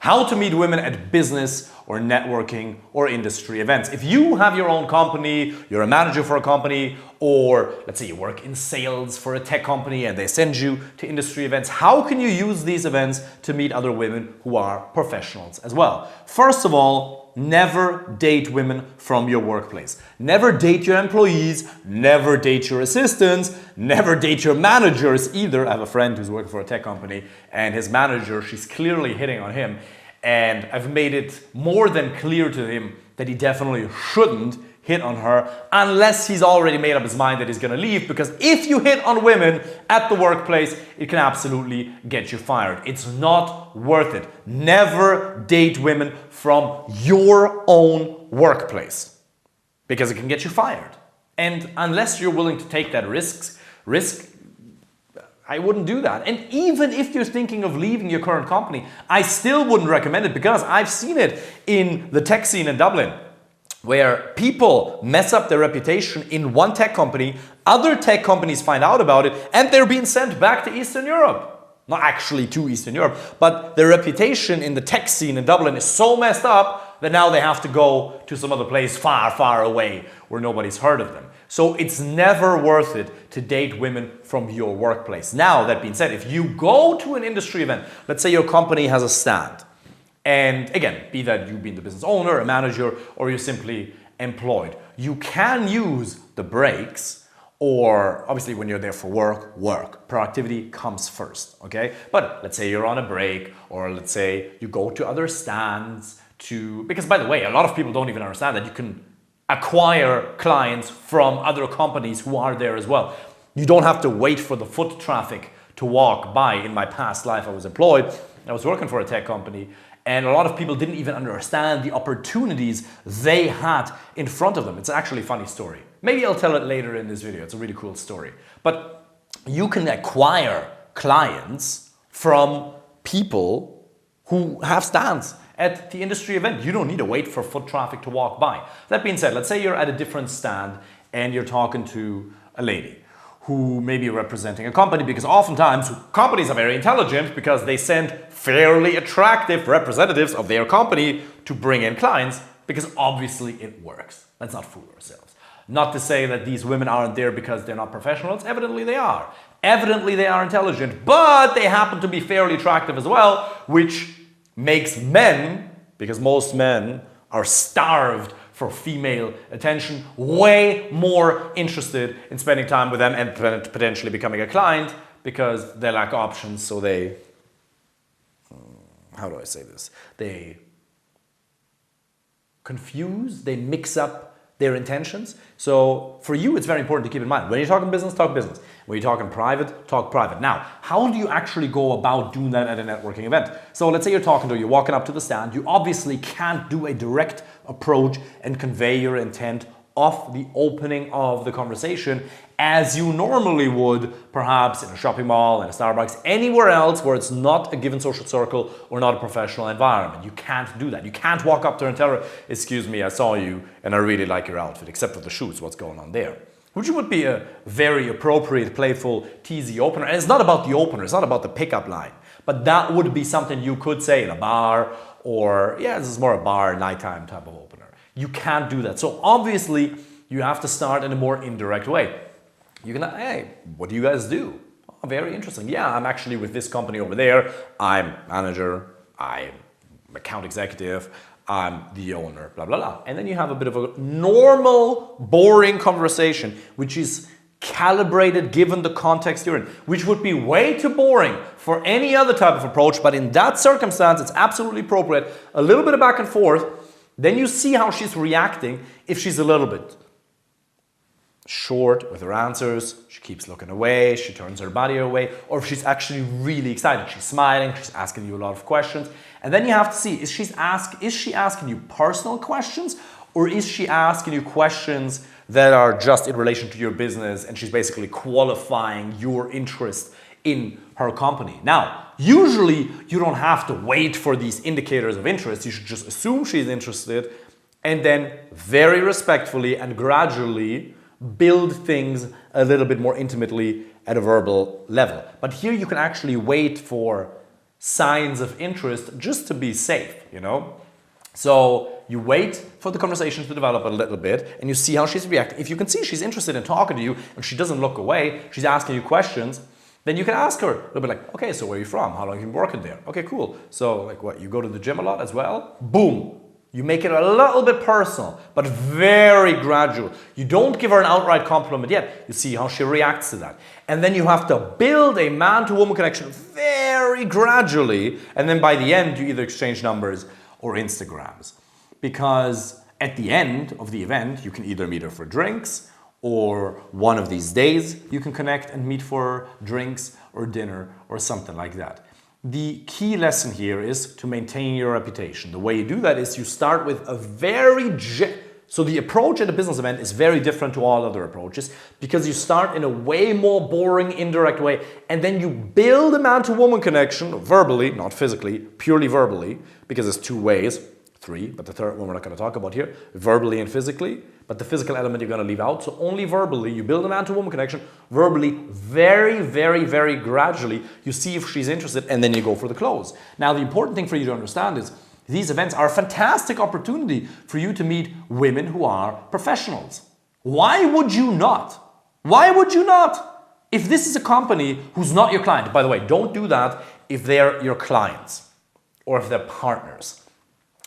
How to meet women at business or networking or industry events. If you have your own company, you're a manager for a company, or let's say you work in sales for a tech company and they send you to industry events, how can you use these events to meet other women who are professionals as well? First of all, never date women from your workplace. Never date your employees, never date your assistants, never date your managers either. I have a friend who's working for a tech company and his manager, she's clearly hitting on him. And I've made it more than clear to him that he definitely shouldn't hit on her unless he's already made up his mind that he's gonna leave, because if you hit on women at the workplace, it can absolutely get you fired. It's not worth it. Never date women from your own workplace because it can get you fired. And unless you're willing to take that risk, I wouldn't do that. And even if you're thinking of leaving your current company, I still wouldn't recommend it, because I've seen it in the tech scene in Dublin, where people mess up their reputation in one tech company, other tech companies find out about it, and they're being sent back to Eastern Europe. Not actually to Eastern Europe, but their reputation in the tech scene in Dublin is so messed up that now they have to go to some other place far, far away where nobody's heard of them. So it's never worth it to date women from your workplace. Now, that being said, if you go to an industry event, let's say your company has a stand, and again, be that you being the business owner, a manager, or you're simply employed, you can use the breaks, or obviously when you're there for work. Productivity comes first, okay? But let's say you're on a break, or let's say you go to other stands because by the way, a lot of people don't even understand that you can acquire clients from other companies who are there as well. You don't have to wait for the foot traffic to walk by. In my past life, I was employed, I was working for a tech company, and a lot of people didn't even understand the opportunities they had in front of them. It's actually a funny story. Maybe I'll tell it later in this video. It's a really cool story. But you can acquire clients from people who have stands at the industry event. You don't need to wait for foot traffic to walk by. That being said, let's say you're at a different stand and you're talking to a lady who may be representing a company, because oftentimes companies are very intelligent because they send fairly attractive representatives of their company to bring in clients, because obviously it works. Let's not fool ourselves. Not to say that these women aren't there because they're not professionals. Evidently they are. Evidently they are intelligent, but they happen to be fairly attractive as well, which makes men, because most men are starved for female attention, way more interested in spending time with them and potentially becoming a client, because they lack options. So they, how do I say this? They confuse, they mix up their intentions. So for you, it's very important to keep in mind, when you're talking business, talk business. When you're talking private, talk private. Now, how do you actually go about doing that at a networking event? So let's say you're walking up to the stand. You obviously can't do a direct approach and convey your intent off the opening of the conversation as you normally would, perhaps in a shopping mall, in a Starbucks, anywhere else where it's not a given social circle or not a professional environment. You can't do that. You can't walk up to her and tell her, "Excuse me, I saw you and I really like your outfit, except for the shoes, what's going on there?" Which would be a very appropriate, playful, teasy opener. And it's not about the opener, it's not about the pickup line. But that would be something you could say in a bar, or this is more a bar, nighttime type of opener. You can't do that. So obviously, you have to start in a more indirect way. You can, "Hey, what do you guys do?" "Oh, very interesting. Yeah, I'm actually with this company over there. I'm manager, I'm account executive, I'm the owner, blah, blah, blah." And then you have a bit of a normal, boring conversation, which is calibrated given the context you're in, which would be way too boring for any other type of approach. But in that circumstance, it's absolutely appropriate. A little bit of back and forth. Then you see how she's reacting. If she's a little bit short with her answers, she keeps looking away, she turns her body away, or if she's actually really excited, she's smiling, she's asking you a lot of questions. And then you have to see, is she asking you personal questions, or is she asking you questions that are just in relation to your business, and she's basically qualifying your interest in her company? Now, usually you don't have to wait for these indicators of interest. You should just assume she's interested and then very respectfully and gradually build things a little bit more intimately at a verbal level. But here you can actually wait for signs of interest just to be safe, you know? So you wait for the conversation to develop a little bit and you see how she's reacting. If you can see she's interested in talking to you and she doesn't look away, she's asking you questions, then you can ask her a little bit like, okay, so where are you from? How long have you been working there? Okay, cool. So like what, you go to the gym a lot as well? Boom. You make it a little bit personal, but very gradual. You don't give her an outright compliment yet. You see how she reacts to that. And then you have to build a man-to-woman connection very gradually. And then by the end, you either exchange numbers or Instagrams. Because at the end of the event, you can either meet her for drinks, or one of these days you can connect and meet for drinks or dinner or something like that. The key lesson here is to maintain your reputation. The way you do that is you start with a so the approach at a business event is very different to all other approaches because you start in a way more boring, indirect way, and then you build a man-to-woman connection verbally, not physically, purely verbally, because there's two ways, three, but the third one we're not going to talk about here, verbally and physically, but the physical element you're going to leave out. So only verbally, you build a man-to-woman connection, verbally, very, very, very gradually, you see if she's interested, and then you go for the close. Now, the important thing for you to understand is these events are a fantastic opportunity for you to meet women who are professionals. Why would you not? Why would you not? If this is a company who's not your client, by the way, don't do that if they're your clients or if they're partners.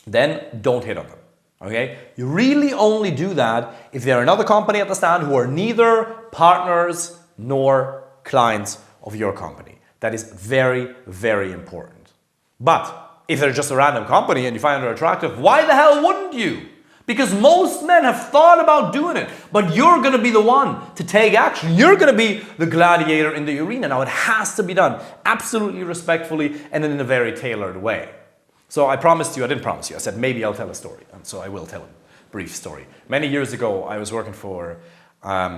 Then don't hit on them, okay? You really only do that if they're another company at the stand who are neither partners nor clients of your company. That is very, very important. But if they're just a random company and you find her attractive, why the hell wouldn't you? Because most men have thought about doing it, but you're going to be the one to take action. You're going to be the gladiator in the arena. Now, it has to be done absolutely respectfully and in a very tailored way. So I promised you, I didn't promise you, I said maybe I'll tell a story. And so I will tell a brief story. Many years ago, I was working for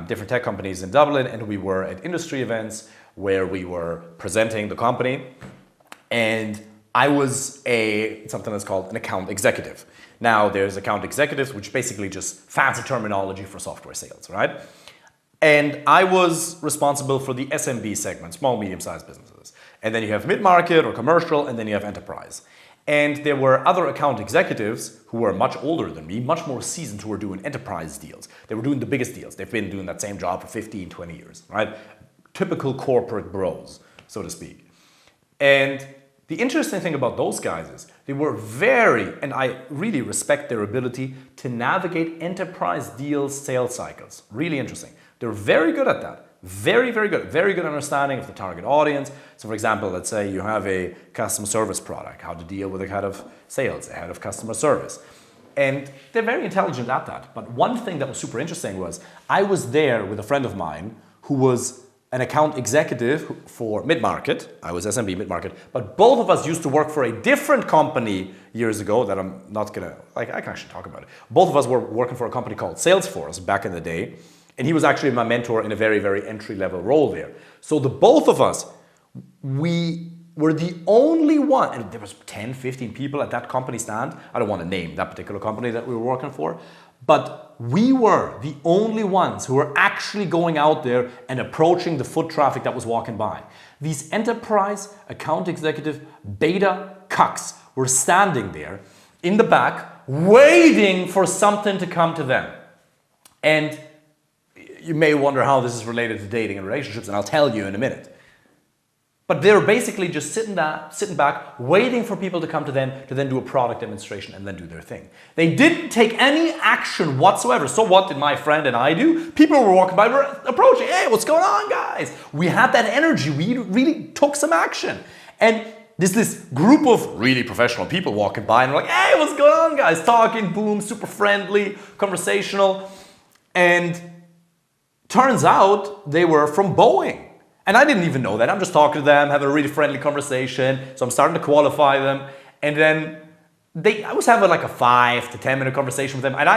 different tech companies in Dublin, and we were at industry events where we were presenting the company. And I was something that's called an account executive. Now there's account executives, which basically just fancy terminology for software sales, right? And I was responsible for the SMB segment, small, medium-sized businesses. And then you have mid-market or commercial, and then you have enterprise. And there were other account executives who were much older than me, much more seasoned, who were doing enterprise deals. They were doing the biggest deals. They've been doing that same job for 15, 20 years, right? Typical corporate bros, so to speak. And the interesting thing about those guys is they were and I really respect their ability to navigate enterprise deals, sales cycles. Really interesting. They're very good at that. Very, very good. Very good understanding of the target audience. So for example, let's say you have a customer service product, how to deal with a head of sales, a head of customer service. And they're very intelligent at that. But one thing that was super interesting was I was there with a friend of mine who was an account executive for mid-market. I was SMB mid-market, but both of us used to work for a different company years ago that I'm not gonna, I can actually talk about it. Both of us were working for a company called Salesforce back in the day, and he was actually my mentor in a very, very entry-level role there. So the both of us, we were the only one, and there was 10, 15 people at that company stand. I don't want to name that particular company that we were working for, but we were the only ones who were actually going out there and approaching the foot traffic that was walking by. These enterprise account executive beta cucks were standing there in the back waiting for something to come to them. And you may wonder how this is related to dating and relationships, and I'll tell you in a minute. But they're basically just sitting back, waiting for people to come to them to then do a product demonstration and then do their thing. They didn't take any action whatsoever. So what did my friend and I do? People were walking by, were approaching, hey, what's going on, guys? We had that energy. We really took some action. And there's this group of really professional people walking by and we're like, hey, what's going on, guys? Talking, boom, super friendly, conversational. And turns out they were from Boeing. And I didn't even know that. I'm just talking to them, having a really friendly conversation. So I'm starting to qualify them. And then I was having like a 5 to 10 minute conversation with them. And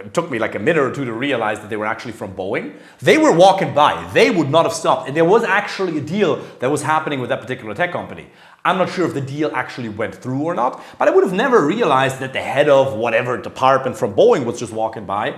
it took me like a minute or two to realize that they were actually from Boeing. They were walking by. They would not have stopped. And there was actually a deal that was happening with that particular tech company. I'm not sure if the deal actually went through or not, but I would have never realized that the head of whatever department from Boeing was just walking by.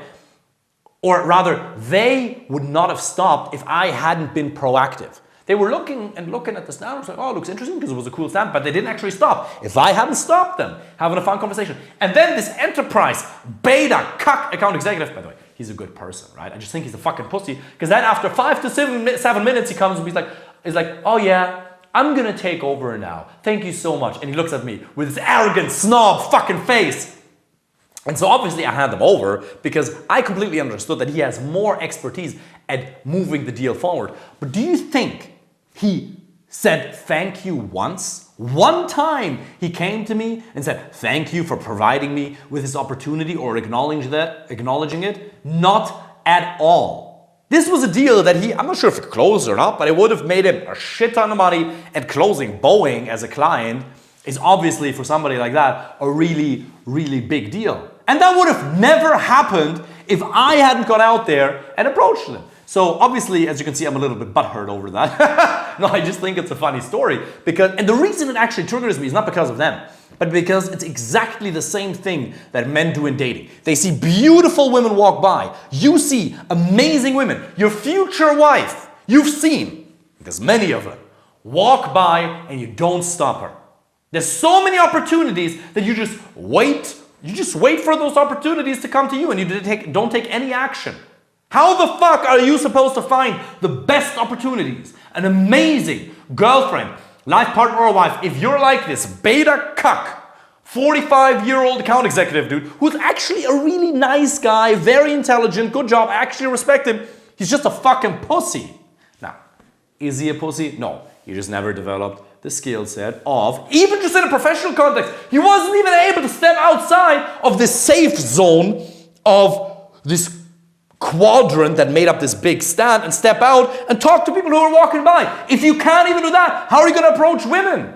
Or rather, they would not have stopped if I hadn't been proactive. They were looking at the stamp, was like, oh, it looks interesting because it was a cool stamp, but they didn't actually stop. If I hadn't stopped them, having a fun conversation, and then this enterprise, beta, cuck account executive, by the way, he's a good person, right? I just think he's a fucking pussy, because then after 5 to 7 minutes, he comes and he's like, oh yeah, I'm gonna take over now. Thank you so much. And he looks at me with his arrogant snob fucking face. And so obviously I hand him over because I completely understood that he has more expertise at moving the deal forward. But do you think he said thank you once? One time he came to me and said, thank you for providing me with this opportunity or acknowledging it? Not at all. This was a deal that I'm not sure if it closed or not, but it would have made him a shit ton of money, and closing Boeing as a client is obviously, for somebody like that, a really, really big deal. And that would have never happened if I hadn't gone out there and approached them. So obviously, as you can see, I'm a little bit butthurt over that. No, I just think it's a funny story. And the reason it actually triggers me is not because of them, but because it's exactly the same thing that men do in dating. They see beautiful women walk by. You see amazing women. Your future wife, you've seen, there's many of them, walk by and you don't stop her. There's so many opportunities that you just wait. You just wait for those opportunities to come to you and you don't take any action. How the fuck are you supposed to find the best opportunities? An amazing girlfriend, life partner or wife, if you're like this beta cuck, 45-year-old account executive dude, who's actually a really nice guy, very intelligent, good job, I actually respect him. He's just a fucking pussy. Now, is he a pussy? No, he just never developed the skill set of, even just in a professional context, he wasn't even able to step outside of this safe zone of this quadrant that made up this big stand and step out and talk to people who are walking by. If you can't even do that, how are you going to approach women?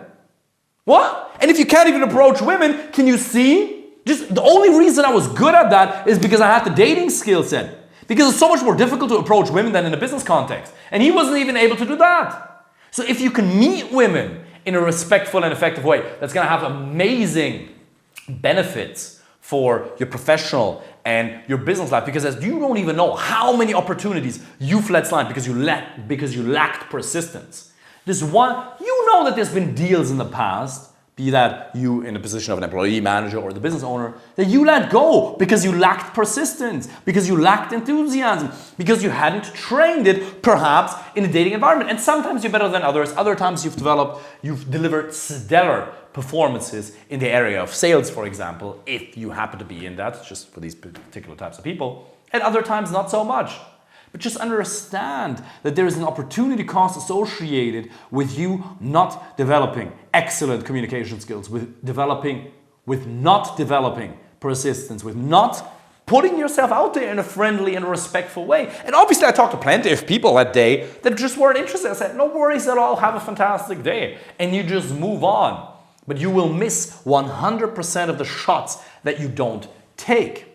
What? And if you can't even approach women, can you see? Just the only reason I was good at that is because I had the dating skill set. Because it's so much more difficult to approach women than in a business context. And he wasn't even able to do that. So if you can meet women in a respectful and effective way, that's going to have amazing benefits for your professional and your business life, because as you don't even know how many opportunities you've let slide because you lacked persistence. This one, you know that there's been deals in the past, be that you in the position of an employee, manager, or the business owner, that you let go because you lacked persistence, because you lacked enthusiasm, because you hadn't trained it, perhaps, in a dating environment. And sometimes you're better than others. Other times you've delivered stellar performances in the area of sales, for example, if you happen to be in that, just for these particular types of people. And other times not so much. But just understand that there is an opportunity cost associated with you not developing excellent communication skills, with not developing persistence, with not putting yourself out there in a friendly and respectful way. And obviously I talked to plenty of people that day that just weren't interested. I said, no worries at all, have a fantastic day. And you just move on. But you will miss 100% of the shots that you don't take.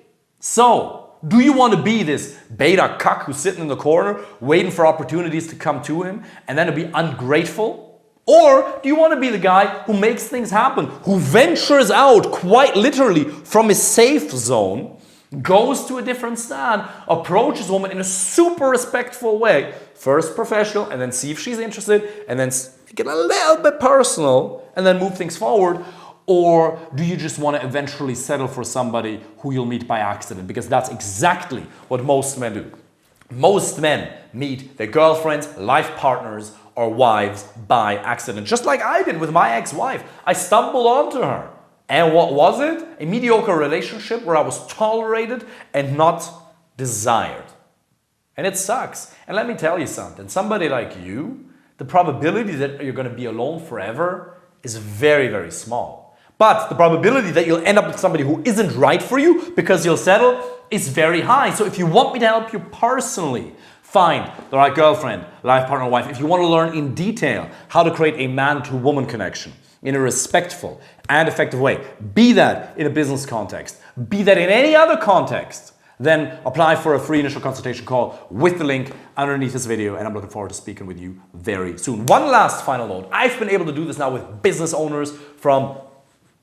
So, do you want to be this beta cuck who's sitting in the corner waiting for opportunities to come to him and then to be ungrateful? Or do you want to be the guy who makes things happen, who ventures out quite literally from his safe zone, goes to a different stand, approaches a woman in a super respectful way, first professional, and then see if she's interested, and then get a little bit personal, and then move things forward? Or do you just want to eventually settle for somebody who you'll meet by accident? Because that's exactly what most men do. Most men meet their girlfriends, life partners, or wives by accident. Just like I did with my ex-wife. I stumbled onto her. And what was it? A mediocre relationship where I was tolerated and not desired. And it sucks. And let me tell you something. Somebody like you, the probability that you're going to be alone forever is very, very small. But the probability that you'll end up with somebody who isn't right for you because you'll settle is very high. So if you want me to help you personally find the right girlfriend, life partner, wife, if you want to learn in detail how to create a man-to-woman connection in a respectful and effective way, be that in a business context, be that in any other context, then apply for a free initial consultation call with the link underneath this video, and I'm looking forward to speaking with you very soon. One last final note. I've been able to do this now with business owners from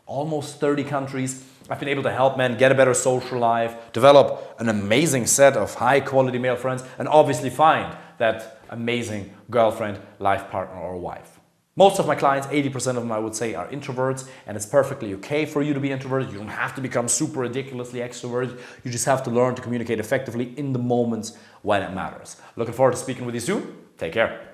almost 30 countries. I've been able to help men get a better social life, develop an amazing set of high-quality male friends, and obviously find that amazing girlfriend, life partner, or wife. Most of my clients, 80% of them I would say, are introverts, and it's perfectly okay for you to be introverted. You don't have to become super ridiculously extroverted. You just have to learn to communicate effectively in the moments when it matters. Looking forward to speaking with you soon. Take care.